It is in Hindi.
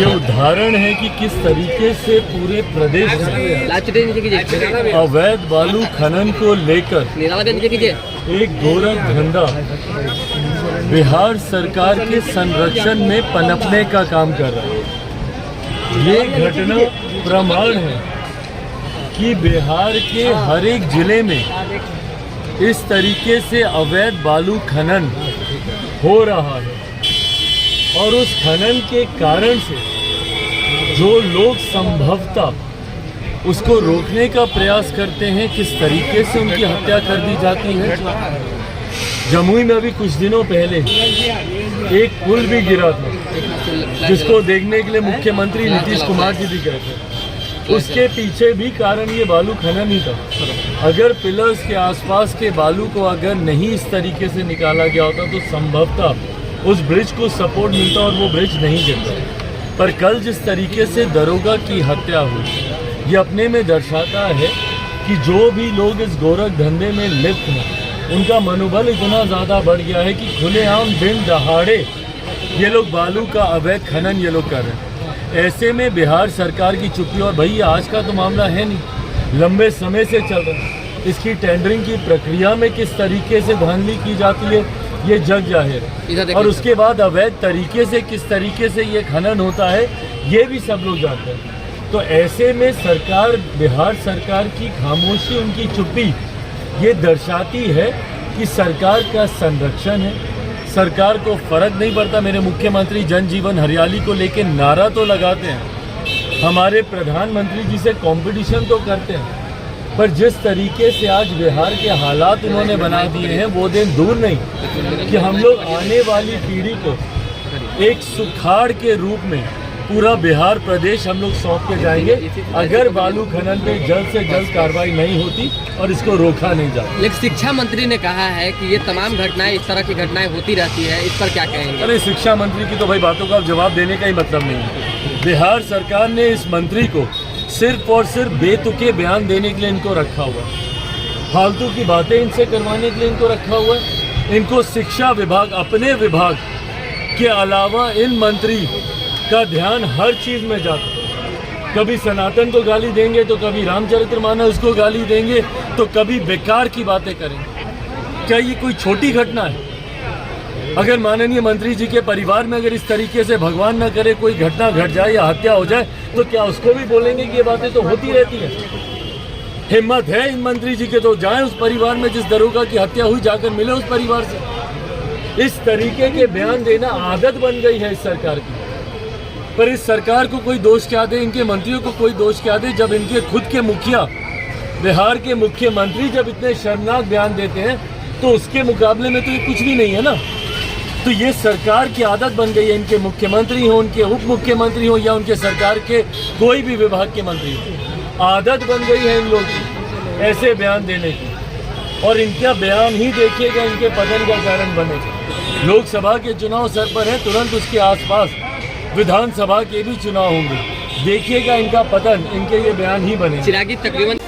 ये उदाहरण है कि किस तरीके से पूरे प्रदेश में अवैध बालू खनन को लेकर एक गोरख धंधा बिहार सरकार के संरक्षण में पनपने का काम कर रहा है। ये घटना प्रमाण है कि बिहार के हर एक जिले में इस तरीके से अवैध बालू खनन हो रहा है और उस खनन के कारण से जो लोग संभवतः उसको रोकने का प्रयास करते हैं, किस तरीके से उनकी हत्या कर दी जाती है। जमुई में अभी कुछ दिनों पहले एक पुल भी गिरा था जिसको देखने के लिए मुख्यमंत्री नीतीश कुमार जी भी गए थे। उसके पीछे भी कारण ये बालू खनन ही था। अगर पिलर्स के आसपास के बालू को अगर नहीं इस तरीके से निकाला गया होता तो संभवतः उस ब्रिज को सपोर्ट मिलता और वो ब्रिज नहीं गिरता। पर कल जिस तरीके से दरोगा की हत्या हुई, ये अपने में दर्शाता है कि जो भी लोग इस गोरख धंधे में लिप्त हैं उनका मनोबल इतना ज़्यादा बढ़ गया है कि खुलेआम दिन दहाड़े ये लोग बालू का अवैध खनन ये लोग कर रहे हैं। ऐसे में बिहार सरकार की चुप्पी, और भैया आज का तो मामला है नहीं, लंबे समय से चल रहा है। इसकी टेंडरिंग की प्रक्रिया में किस तरीके से धांधली की जाती है ये जग जाहिर है, और उसके बाद अवैध तरीके से किस तरीके से ये खनन होता है ये भी सब लोग जानते हैं। तो ऐसे में सरकार, बिहार सरकार की खामोशी, उनकी चुप्पी ये दर्शाती है कि सरकार का संरक्षण है, सरकार को फर्क नहीं पड़ता। मेरे मुख्यमंत्री जन जीवन हरियाली को लेके नारा तो लगाते हैं, हमारे प्रधानमंत्री जी से कॉम्पिटिशन तो करते हैं, पर जिस तरीके से आज बिहार के हालात उन्होंने बना दिए हैं वो दिन दूर नहीं कि हम लोग आने वाली पीढ़ी को एक सुखाड़ के रूप में पूरा बिहार प्रदेश हम लोग सौंप के जाएंगे अगर बालू खनन पे जल्द से जल्द कार्रवाई नहीं होती और इसको रोका नहीं जाता। लेकिन शिक्षा मंत्री ने कहा है कि ये तमाम घटनाएं, इस तरह की घटनाएं होती रहती है, इस पर क्या कहेंगे? अरे शिक्षा मंत्री की तो भाई बातों का जवाब देने का ही मतलब नहीं है। बिहार सरकार ने इस मंत्री को सिर्फ और सिर्फ बेतुके बयान देने के लिए इनको रखा हुआ है, फालतू की बातें इनसे करवाने के लिए इनको रखा हुआ है। इनको शिक्षा विभाग, अपने विभाग के अलावा इन मंत्री का ध्यान हर चीज़ में जाता है। कभी सनातन को गाली देंगे तो कभी रामचरितमानस को गाली देंगे तो कभी बेकार की बातें करेंगे। क्या ये कोई छोटी घटना है? अगर माननीय मंत्री जी के परिवार में अगर इस तरीके से भगवान न करे कोई घटना घट जाए या हत्या हो जाए तो क्या उसको भी बोलेंगे कि ये बातें तो होती रहती हैं? हिम्मत है इन मंत्री जी के तो जाएं उस परिवार में जिस दरोगा की हत्या हुई, जाकर मिले उस परिवार से। इस तरीके के बयान देना आदत बन गई है इस सरकार की। पर इस सरकार को कोई दोष क्या दे, इनके मंत्रियों को कोई दोष क्या दे, जब इनके खुद के मुखिया, बिहार के मुख्यमंत्री जब इतने शर्मनाक बयान देते हैं तो उसके मुकाबले में तो ये कुछ भी नहीं है ना। तो ये सरकार की आदत बन गई है, इनके मुख्यमंत्री हो, उनके उप मुख्यमंत्री हो या उनके सरकार के कोई भी विभाग के मंत्री हो, आदत बन गई है इन लोगों की ऐसे बयान देने की, और इनका बयान ही देखिएगा इनके पतन का कारण बनेगा। लोकसभा के चुनाव सर पर है, तुरंत उसके आसपास विधानसभा के भी चुनाव होंगे, देखिएगा इनका पतन, इनके ये बयान ही बने। चिरागी तकरीबन